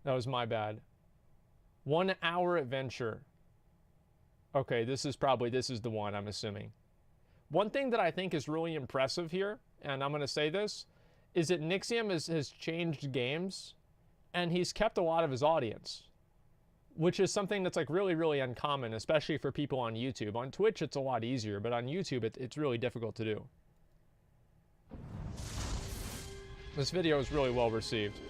That was my bad. 1 hour adventure. Okay, this is the one, I'm assuming. One thing that I think is really impressive here, and I'm going to say this, is that Nixxiom has changed games, and he's kept a lot of his audience, which is something that's like really, really uncommon, especially for people on YouTube. On Twitch, it's a lot easier, but on YouTube, it's really difficult to do. This video is really well received.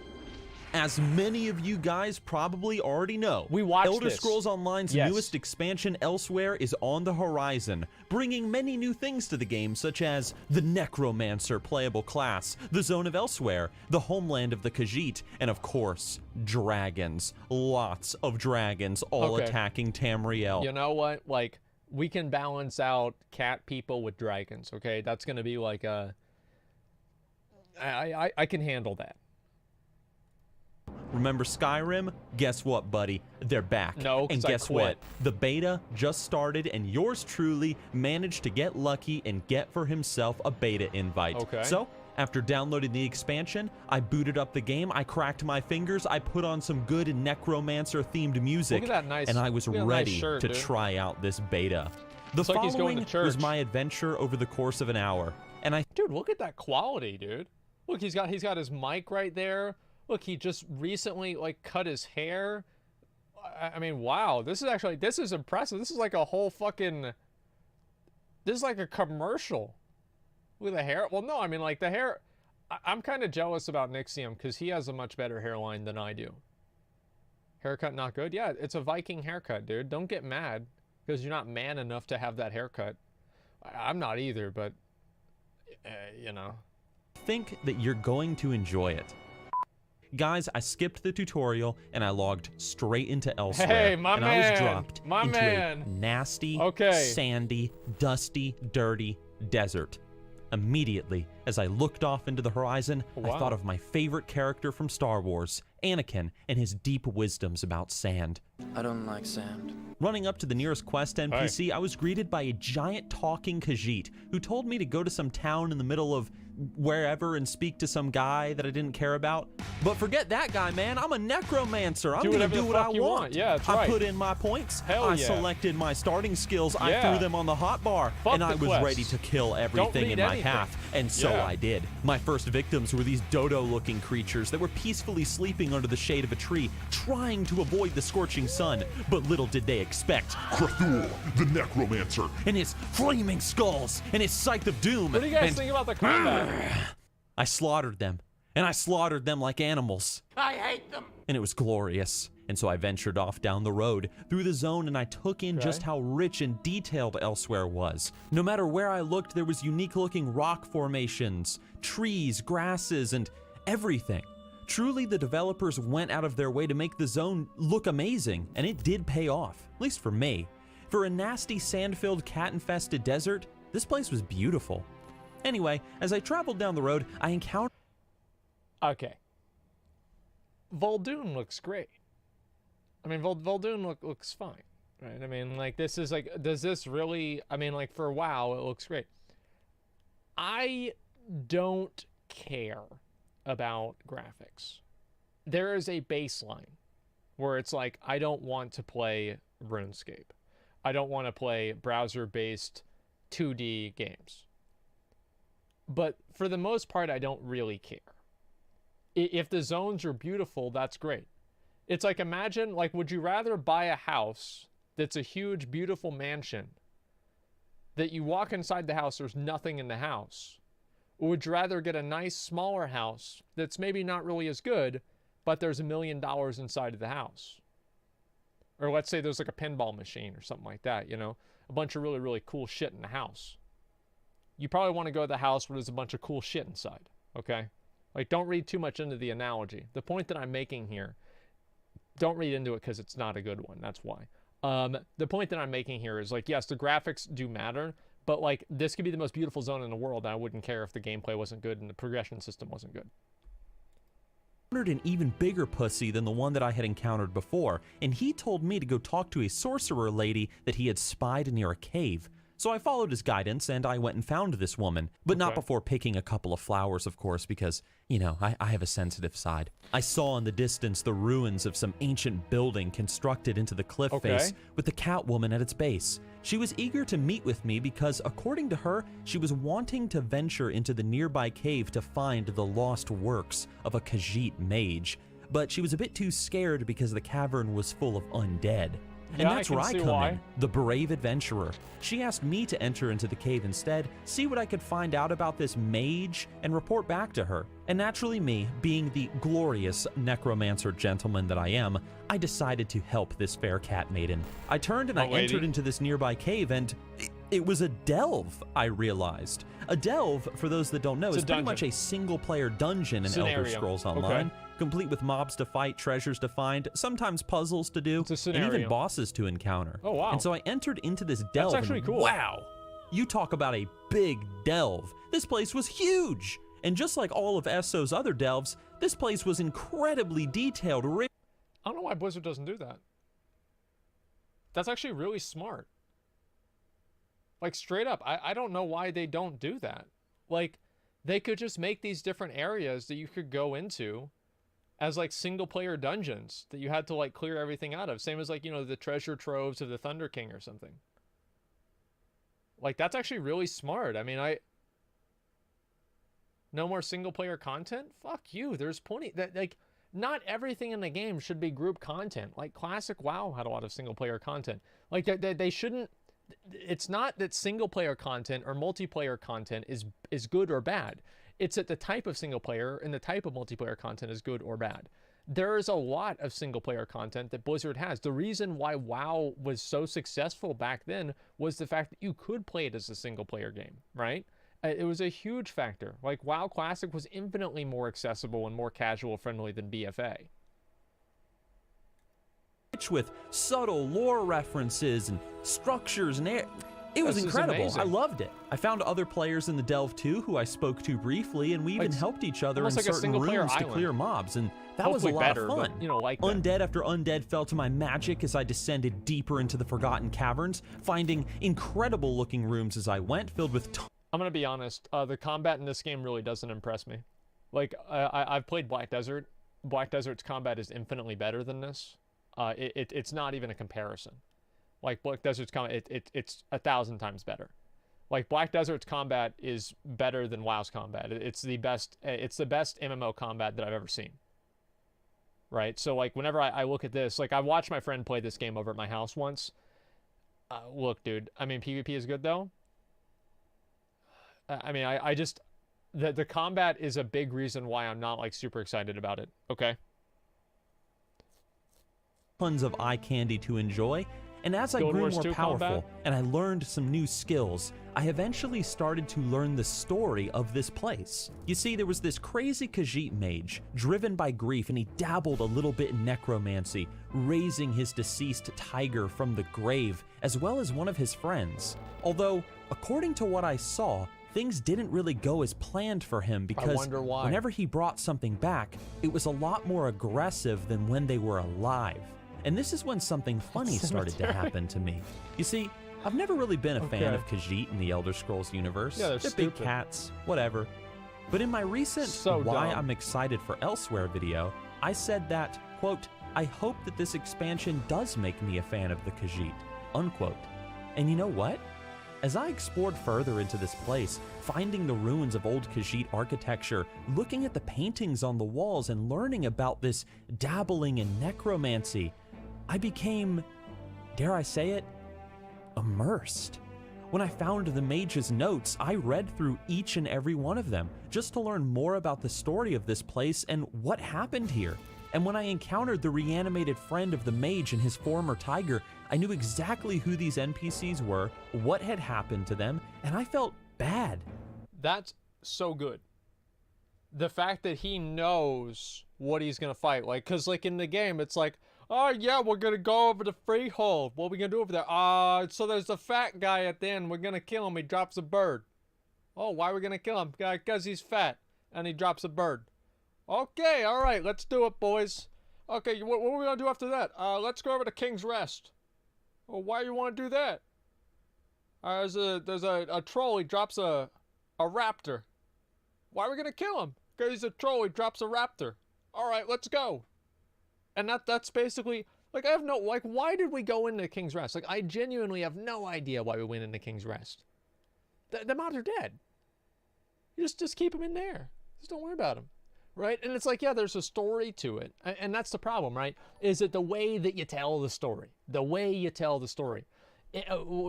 As many of you guys probably already know, we watched Elder this. Scrolls Online's newest expansion, Elsweyr, is on the horizon, bringing many new things to the game, such as the Necromancer playable class, the Zone of Elsweyr, the homeland of the Khajiit, and of course, dragons. Lots of dragons, all attacking Tamriel. You know what? Like, we can balance out cat people with dragons, okay? That's gonna be like a... I can handle that. Remember Skyrim? Guess what, buddy? They're back. No, and guess what? The beta just started, and yours truly managed to get lucky and get for himself a beta invite. Okay. So, after downloading the expansion, I booted up the game, I cracked my fingers, I put on some good Necromancer-themed music, Look at that nice, and I was ready nice shirt, to dude. Try out this beta. The following was my adventure over the course of an hour, and Dude, look at that quality, dude. Look, he's got his mic right there. Look, he just recently, like, cut his hair. I mean, wow. This is impressive. This is like a whole fucking... This is like a commercial. With the hair. Well, no, I mean, like, the hair... I'm kind of jealous about Nixxiom, because he has a much better hairline than I do. Haircut not good? Yeah, it's a Viking haircut, dude. Don't get mad, because you're not man enough to have that haircut. I'm not either, but... you know. think that you're going to enjoy it. Guys, I skipped the tutorial and I logged straight into Elsweyr. Hey, and I was dropped into a nasty, sandy, dusty, dirty desert. Immediately, as I looked off into the horizon, I thought of my favorite character from Star Wars, Anakin, and his deep wisdoms about sand. I don't like sand. Running up to the nearest quest NPC, I was greeted by a giant talking Khajiit who told me to go to some town in the middle of wherever and speak to some guy that I didn't care about. But forget that guy, man. I'm a necromancer. I'm gonna do what I want. Yeah, that's right. I put in my points. I selected my starting skills. Yeah. I threw them on the hotbar, and I was ready to kill everything in my path. And so I did. My first victims were these dodo-looking creatures that were peacefully sleeping under the shade of a tree, trying to avoid the scorching sun. But little did they expect Krathul, the necromancer, and his flaming skulls, and his scythe of doom. What do you guys think about the combat? I slaughtered them, and I slaughtered them like animals. I hate them. And it was glorious. And so I ventured off down the road through the zone, and I took in just how rich and detailed Elsweyr was. No matter where I looked, there was unique looking rock formations, trees, grasses, and everything. Truly, the developers went out of their way to make the zone look amazing, and it did pay off, at least for me. For a nasty sand-filled cat-infested desert, this place was beautiful. Anyway, as I traveled down the road, I encountered... Okay. Vol'dun looks great. I mean, Vol'dun looks fine, right? I mean, like, this is like, does this really, I mean, like, for WoW, it looks great. I don't care about graphics. There is a baseline where it's like, I don't want to play RuneScape. I don't want to play browser-based 2D games. But for the most part, I don't really care. If the zones are beautiful, that's great. It's like, imagine, like, would you rather buy a house that's a huge, beautiful mansion that you walk inside the house, there's nothing in the house? Or would you rather get a nice, smaller house that's maybe not really as good, but there's $1 million inside of the house? Or let's say there's like a pinball machine or something like that, you know? A bunch of really, really cool shit in the house. You probably want to go to the house where there's a bunch of cool shit inside, okay? Like, don't read too much into the analogy. The point that I'm making here, don't read into it because it's not a good one, that's why. The point that I'm making here is, like, yes, the graphics do matter, but, like, this could be the most beautiful zone in the world, and I wouldn't care if the gameplay wasn't good and the progression system wasn't good. An even bigger pussy than the one that I had encountered before, and he told me to go talk to a sorcerer lady that he had spied near a cave. So I followed his guidance and I went and found this woman, but not Okay. before picking a couple of flowers, of course, because, you know, I have a sensitive side. I saw in the distance the ruins of some ancient building constructed into the cliff face with the Catwoman at its base. She was eager to meet with me because, according to her, she was wanting to venture into the nearby cave to find the lost works of a Khajiit mage, but she was a bit too scared because the cavern was full of undead. And Yeah, that's I where can I see come why. in, the brave adventurer. She asked me to enter into the cave instead, see what I could find out about this mage, and report back to her. And naturally me, being the glorious necromancer gentleman that I am, I decided to help this fair cat maiden. I turned and I entered into this nearby cave, and it was a delve, I realized. A delve, for those that don't know, is pretty much a single-player dungeon in Elder Scrolls Online. Complete with mobs to fight, treasures to find, sometimes puzzles to do, and even bosses to encounter. Oh, wow. And so I entered into this delve. That's actually cool. Wow. You talk about a big delve. This place was huge. And just like all of ESO's other delves, this place was incredibly detailed. I don't know why Blizzard doesn't do that. That's actually really smart. Like, straight up, I don't know why they don't do that. Like, they could just make these different areas that you could go into as like single player dungeons that you had to like clear everything out of. Same as like, you know, the treasure troves of the Thunder King or something. Like, that's actually really smart. I mean, no more single player content? Fuck you. There's plenty that, like, not everything in the game should be group content. Like, classic WoW had a lot of single player content. Like, they shouldn't, it's not that single player content or multiplayer content is good or bad. It's that the type of single player and the type of multiplayer content is good or bad. There is a lot of single player content that Blizzard has. The reason why WoW was so successful back then was the fact that you could play it as a single player game, right? It was a huge factor. Like, WoW Classic was infinitely more accessible and more casual friendly than BFA. With subtle lore references and structures and it was incredible. I loved it. I found other players in the delve too who I spoke to briefly, and we even helped each other in certain rooms to clear mobs, and that was a lot of fun. But, you know, like undead after undead fell to my magic as I descended deeper into the forgotten caverns, finding incredible looking rooms as I went, filled with I'm gonna be honest, the combat in this game really doesn't impress me. Like, I've played Black Desert. Black Desert's combat is infinitely better than this. It's not even a comparison. Like, Black Desert's combat, it's 1,000 times better. Like, Black Desert's combat is better than WoW's combat. It's the best MMO combat that I've ever seen. Right? So, like, whenever I look at this, like, I watched my friend play this game over at my house once. Look, dude, I mean, PvP is good, though. I mean, I just, the combat is a big reason why I'm not, like, super excited about it, okay? Tons of eye candy to enjoy. And as I grew more powerful and I learned some new skills, I eventually started to learn the story of this place. You see, there was this crazy Khajiit mage, driven by grief, and he dabbled a little bit in necromancy, raising his deceased tiger from the grave, as well as one of his friends. Although, according to what I saw, things didn't really go as planned for him because whenever he brought something back, it was a lot more aggressive than when they were alive. And this is when something funny started to happen to me. You see, I've never really been a fan of Khajiit in the Elder Scrolls universe. Yeah, they're big cats, whatever. But in my recent Why I'm Excited for Elsweyr video, I said that, quote, I hope that this expansion does make me a fan of the Khajiit, unquote. And you know what? As I explored further into this place, finding the ruins of old Khajiit architecture, looking at the paintings on the walls, and learning about this dabbling in necromancy, I became, dare I say it, immersed. When I found the mage's notes, I read through each and every one of them, just to learn more about the story of this place and what happened here. And when I encountered the reanimated friend of the mage and his former tiger, I knew exactly who these NPCs were, what had happened to them, and I felt bad. That's so good. The fact that he knows what he's gonna fight, like, cause like in the game, it's like, oh yeah, we're gonna go over to Freehold. What are we gonna do over there? So there's a fat guy at the end. We're gonna kill him. He drops a bird. Oh, why are we gonna kill him? Because he's fat and he drops a bird. Okay, all right, let's do it, boys. Okay, what are we gonna do after that? Let's go over to King's Rest. Well, why do you want to do that? There's a troll. He drops a raptor. Why are we gonna kill him? Because he's a troll. He drops a raptor. All right, let's go. And that's basically like I have no like. Why did we go into King's Rest? Like I genuinely have no idea why we went into King's Rest. The mobs are dead. You just keep them in there. Just don't worry about them. Right? And it's like, yeah, there's a story to it. And that's the problem, right? Is it the way that you tell the story? The way you tell the story.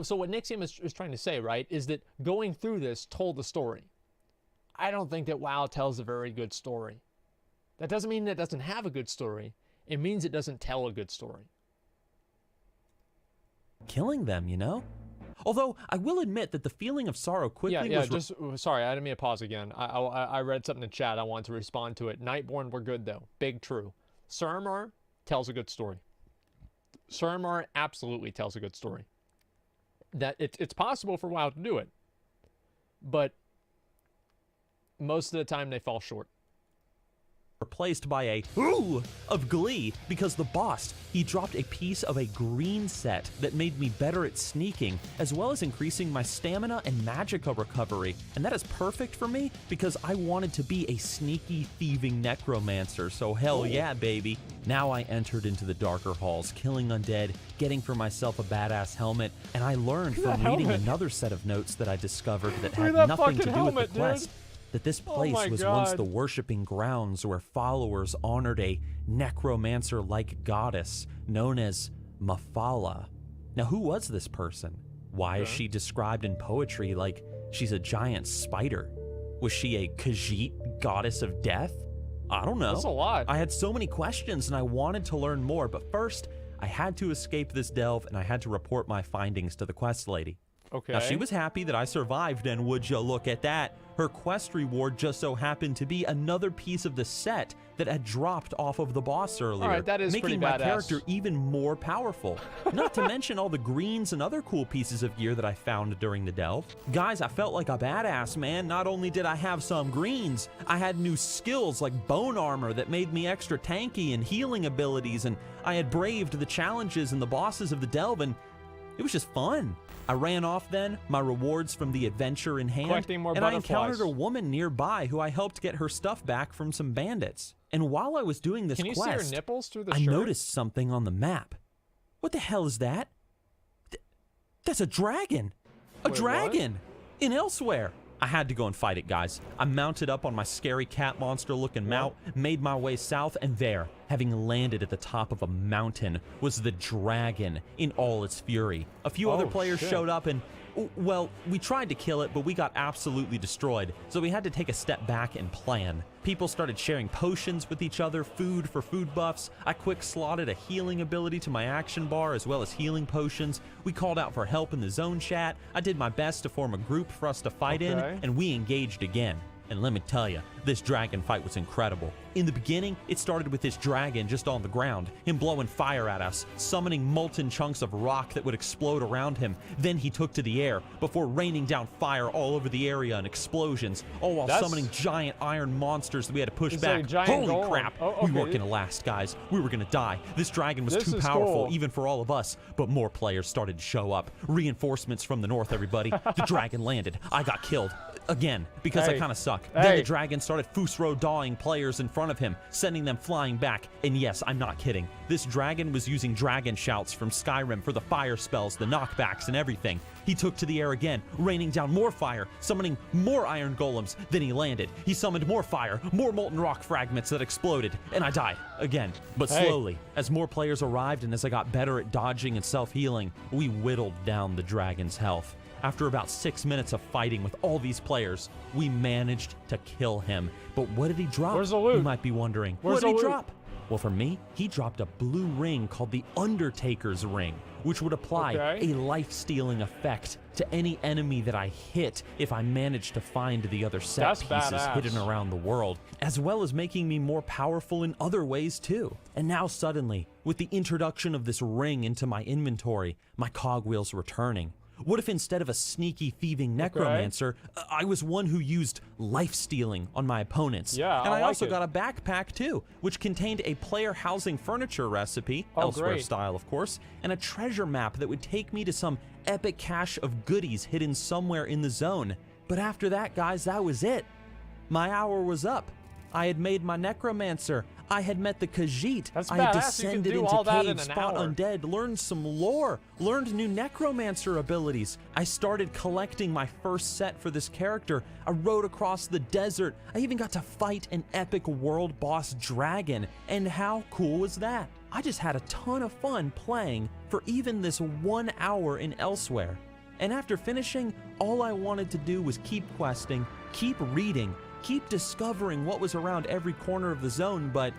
So what Nixxiom is trying to say, right, is that going through this told the story. I don't think that WoW tells a very good story. That doesn't mean it doesn't have a good story. It means it doesn't tell a good story. Killing them, you know? Although, I will admit that the feeling of sorrow quickly was... Sorry, I didn't mean to pause again. I read something in chat. I wanted to respond to it. Nightborn were good, though. Big true. Suramar tells a good story. Suramar absolutely tells a good story. That it's possible for WoW to do it. But most of the time, they fall short. Replaced by a ooh of glee because the boss, he dropped a piece of a green set that made me better at sneaking, as well as increasing my stamina and magicka recovery. And that is perfect for me because I wanted to be a sneaky thieving necromancer, so hell yeah, baby. Now I entered into the darker halls, killing undead, getting for myself a badass helmet, and I learned from reading another set of notes that I discovered that had nothing to do with the quest. That this place was once the worshipping grounds where followers honored a necromancer-like goddess known as Mafala. Now, who was this person? Why is she described in poetry like she's a giant spider? Was she a Khajiit goddess of death? I don't know. That's a lot. I had so many questions and I wanted to learn more, but first, I had to escape this delve and I had to report my findings to the quest lady. Okay. Now, she was happy that I survived, and would you look at that, her quest reward just so happened to be another piece of the set that had dropped off of the boss earlier, all right, that is making pretty my badass. character even more powerful. Not to mention all the greens and other cool pieces of gear that I found during the delve. Guys, I felt like a badass, man. Not only did I have some greens, I had new skills like bone armor that made me extra tanky and healing abilities, and I had braved the challenges and the bosses of the delve, and it was just fun. I ran off then, my rewards from the adventure in hand, Collecting more and I butterflies. encountered a woman nearby who I helped get her stuff back from some bandits. And while I was doing this Can you quest, see her nipples through the I shirt? noticed something on the map. What the hell is that? That's a dragon! A Wait, dragon! In Elsweyr! I had to go and fight it, guys. I mounted up on my scary cat monster looking mount, made my way south, and there, having landed at the top of a mountain, was the dragon in all its fury. A few other players showed up and, well, we tried to kill it, but we got absolutely destroyed, so we had to take a step back and plan. People started sharing potions with each other, food for food buffs. I quick slotted a healing ability to my action bar as well as healing potions. We called out for help in the zone chat. I did my best to form a group for us to fight in, and we engaged again. And let me tell you, this dragon fight was incredible. In the beginning, it started with this dragon just on the ground, him blowing fire at us, summoning molten chunks of rock that would explode around him. Then he took to the air, before raining down fire all over the area and explosions, all while summoning giant iron monsters that we had to push back. Holy crap! We weren't gonna last, guys. We were gonna die. This dragon was too powerful, even for all of us, but more players started to show up. Reinforcements from the north, everybody. The dragon landed. I got killed. Again, because I kind of suck. Then the dragon started Fusro-dawing players in front of him, sending them flying back. And yes, I'm not kidding. This dragon was using dragon shouts from Skyrim for the fire spells, the knockbacks, and everything. He took to the air again, raining down more fire, summoning more iron golems. Then he landed. He summoned more fire, more molten rock fragments that exploded, and I died again. But slowly, as more players arrived and as I got better at dodging and self-healing, we whittled down the dragon's health. After about 6 minutes of fighting with all these players, we managed to kill him. But what did he drop? Where's the loot? You might be wondering. What did he drop? Well, for me, he dropped a blue ring called the Undertaker's Ring, which would apply a life-stealing effect to any enemy that I hit if I managed to find the other set pieces hidden around the world, as well as making me more powerful in other ways too. And now suddenly, with the introduction of this ring into my inventory, my cogwheels returning. What if instead of a sneaky thieving necromancer, I was one who used life stealing on my opponents? Yeah, and I like also it. got a backpack too, which contained a player housing furniture recipe, Elsweyr great. style of course, and a treasure map that would take me to some epic cache of goodies hidden somewhere in the zone. But after that, guys, that was it. My hour was up. I had made my necromancer. I had met the Khajiit. That's I had badass. You can descended do into all that in caves, an fought hour. undead, learned some lore, learned new necromancer abilities. I started collecting my first set for this character. I rode across the desert. I even got to fight an epic world boss dragon. And how cool was that? I just had a ton of fun playing for even this 1 hour in Elsweyr. And after finishing, all I wanted to do was keep questing, keep reading, keep discovering what was around every corner of the zone, but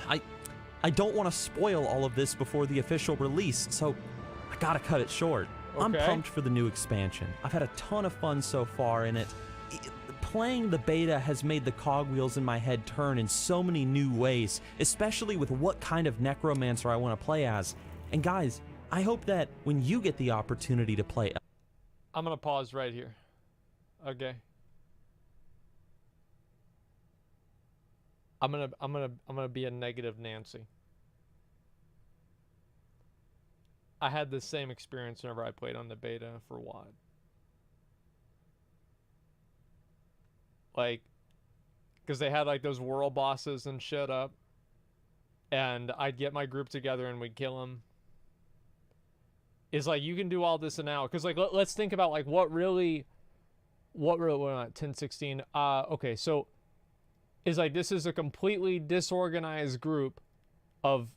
I don't want to spoil all of this before the official release, so I gotta cut it short. I'm pumped for the new expansion. I've had a ton of fun so far in it. Playing the beta has made the cogwheels in my head turn in so many new ways, especially with what kind of necromancer I want to play as. And guys, I hope that when you get the opportunity to play... I'm gonna pause right here. Okay. I'm gonna be a negative Nancy. I had the same experience whenever I played on the beta for WoD. Like, because they had like those world bosses and shit up, and I'd get my group together and we'd kill them. It's like, you can do all this now, because like let's think about like what really 1016. Okay, so is like, this is a completely disorganized group of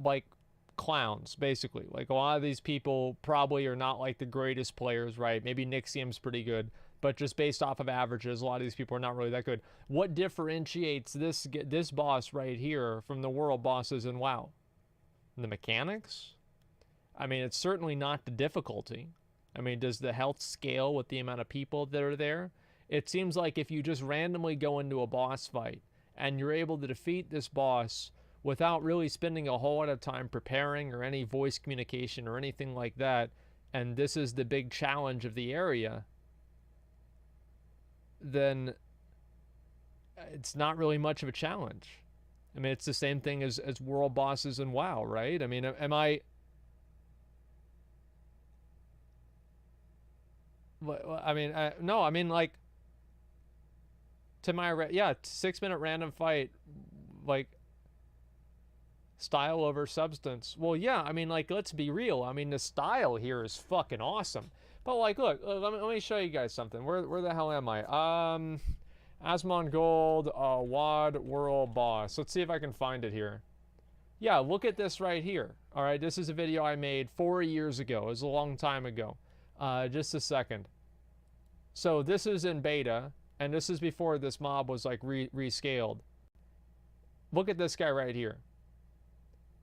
like clowns, basically. Like, a lot of these people probably are not like the greatest players, right? Maybe Nixxiom's pretty good, but just based off of averages, a lot of these people are not really that good. What differentiates this boss right here from the world bosses in WoW? The mechanics? I mean, it's certainly not the difficulty. I mean, does the health scale with the amount of people that are there? It seems like if you just randomly go into a boss fight and you're able to defeat this boss without really spending a whole lot of time preparing or any voice communication or anything like that, and this is the big challenge of the area, then it's not really much of a challenge. I mean, it's the same thing as world bosses in WoW, right? I mean, am I... I mean, no, I mean, like, to my, 6-minute random fight, like, style over substance. Well, yeah, I mean, like, let's be real. I mean, the style here is fucking awesome. But, like, look, let me show you guys something. Where the hell am I? Asmongold, WoD World Boss. Let's see if I can find it here. Yeah, look at this right here. All right, this is a video I made 4 years ago. It was a long time ago. Just a second. So this is in beta, and this is before this mob was like rescaled. Look at this guy right here.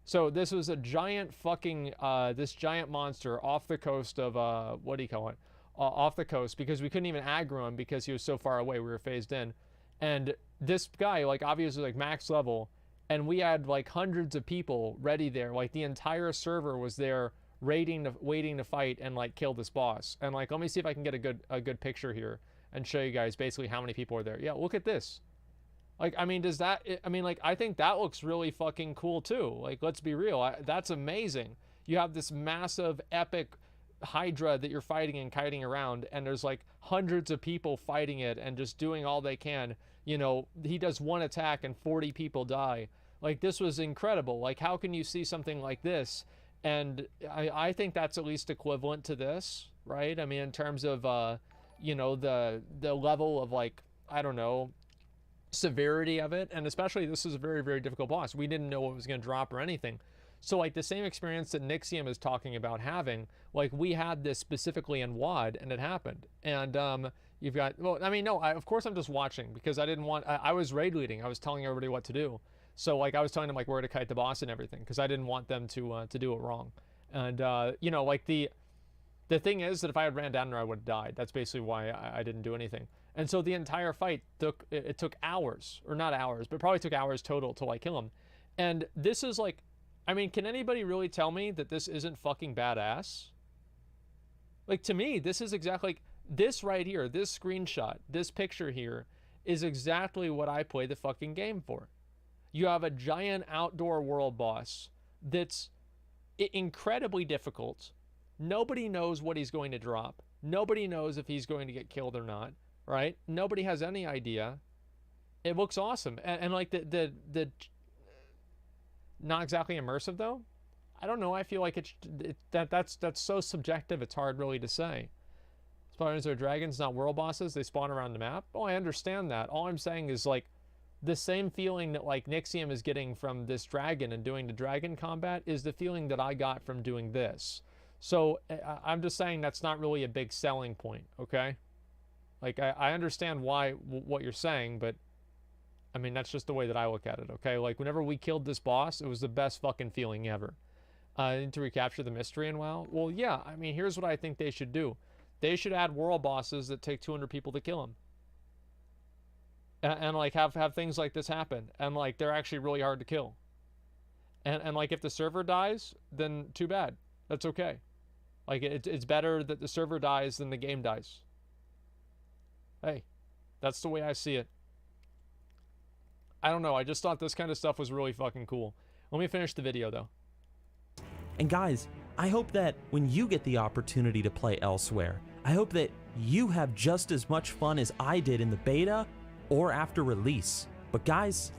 So this was a giant fucking, this giant monster off the coast of, what do you call it? Off the coast, because we couldn't even aggro him because he was so far away. We were phased in. And this guy, like, obviously, like, max level, and we had, like, hundreds of people ready there. Like, the entire server was there waiting to fight and, like, kill this boss. And, like, let me see if I can get a good picture here and show you guys basically how many people are there. Yeah, look at this. Like, I mean, does that, I mean, like, I think that looks really fucking cool too. Like, let's be real. That's amazing. You have this massive, epic Hydra that you're fighting and kiting around, and there's like hundreds of people fighting it and just doing all they can. You know, he does one attack and 40 people die. Like, this was incredible. Like, how can you see something like this? And I think that's at least equivalent to this, right? I mean, in terms of, you know, the level of, like, I don't know, severity of it. And especially, this is a very, very difficult boss. We didn't know what was going to drop or anything. So, like, the same experience that Nixxiom is talking about having, like, we had this specifically in WoD, and it happened. And you've got, well, I mean, no, of course I'm just watching, because I didn't want, I was raid leading. I was telling everybody what to do. So, like, I was telling them, like, where to kite the boss and everything, because I didn't want them to do it wrong. And, you know, like, the thing is that if I had ran down there, I would have died. That's basically why I didn't do anything. And so the entire fight took hours, or not hours, but probably took hours total to, like, kill him. And this is, like, I mean, can anybody really tell me that this isn't fucking badass? Like, to me, this is exactly like this right here, this screenshot, this picture here is exactly what I play the fucking game for. You have a giant outdoor world boss that's incredibly difficult. Nobody knows what he's going to drop. Nobody knows if he's going to get killed or not, right? Nobody has any idea. It looks awesome. And like the not exactly immersive though. I don't know. I feel like that's so subjective. It's hard really to say. Spawners are dragons, not world bosses. They spawn around the map. Oh, I understand that. All I'm saying is like the same feeling that like Nixxiom is getting from this dragon and doing the dragon combat is the feeling that I got from doing this. So I'm just saying that's not really a big selling point, okay? Like I understand what you're saying, but I mean that's just the way that I look at it, okay? Like whenever we killed this boss, it was the best fucking feeling ever. To recapture the mystery in WoW. Well, yeah. I mean, here's what I think they should do. They should add world bosses that take 200 people to kill them. And like have things like this happen, and like they're actually really hard to kill. And like if the server dies, then too bad. That's okay. Like it's better that the server dies than the game dies. Hey, that's the way I see it. I don't know. I just thought this kind of stuff was really fucking cool. Let me finish the video though. And guys, I hope that when you get the opportunity to play Elsweyr, I hope that you have just as much fun as I did in the beta or after release. But guys,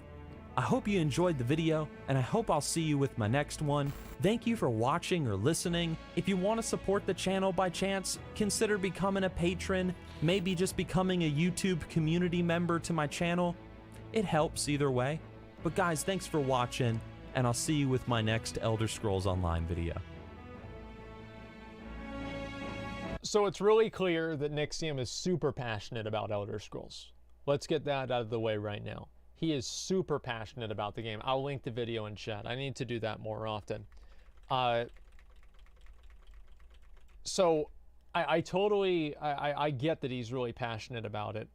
I hope you enjoyed the video, and I hope I'll see you with my next one. Thank you for watching or listening. If you want to support the channel by chance, consider becoming a patron, maybe just becoming a YouTube community member to my channel. It helps either way. But guys, thanks for watching, and I'll see you with my next Elder Scrolls Online video. So it's really clear that Nixxiom is super passionate about Elder Scrolls. Let's get that out of the way right now. He is super passionate about the game. I'll link the video in chat. I need to do that more often. So I totally get that he's really passionate about it,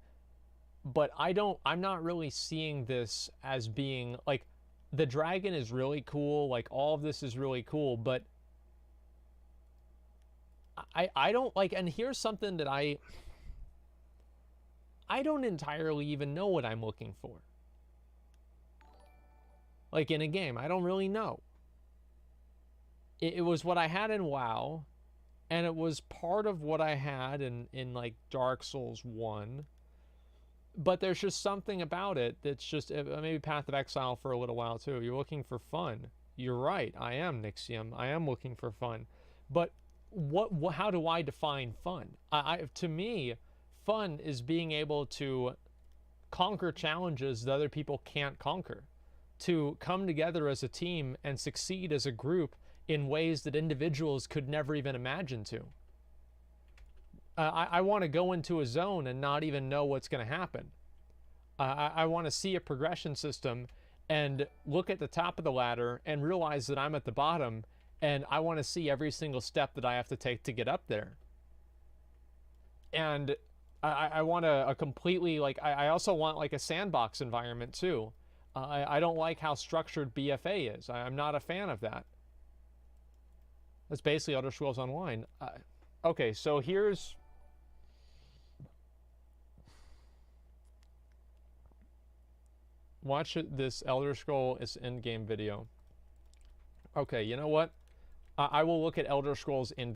but I'm not really seeing this as being like, the dragon is really cool, like all of this is really cool, but I don't like, and here's something that I don't entirely even know what I'm looking for. Like in a game, I don't really know. It was what I had in WoW, and it was part of what I had in like Dark Souls 1. But there's just something about it that's just, maybe Path of Exile for a little while too. You're looking for fun. You're right. I am Nixxiom. I am looking for fun. But how do I define fun? To me, fun is being able to conquer challenges that other people can't conquer. To come together as a team and succeed as a group in ways that individuals could never even imagine to. I want to go into a zone and not even know what's going to happen. I want to see a progression system and look at the top of the ladder and realize that I'm at the bottom, and I want to see every single step that I have to take to get up there. And I want a completely, like, I also want like a sandbox environment too. I don't like how structured BFA is. I'm not a fan of that. That's basically Elder Scrolls Online. Okay, so here's... Watch this Elder Scrolls Endgame video. Okay, you know what? I will look at Elder Scrolls in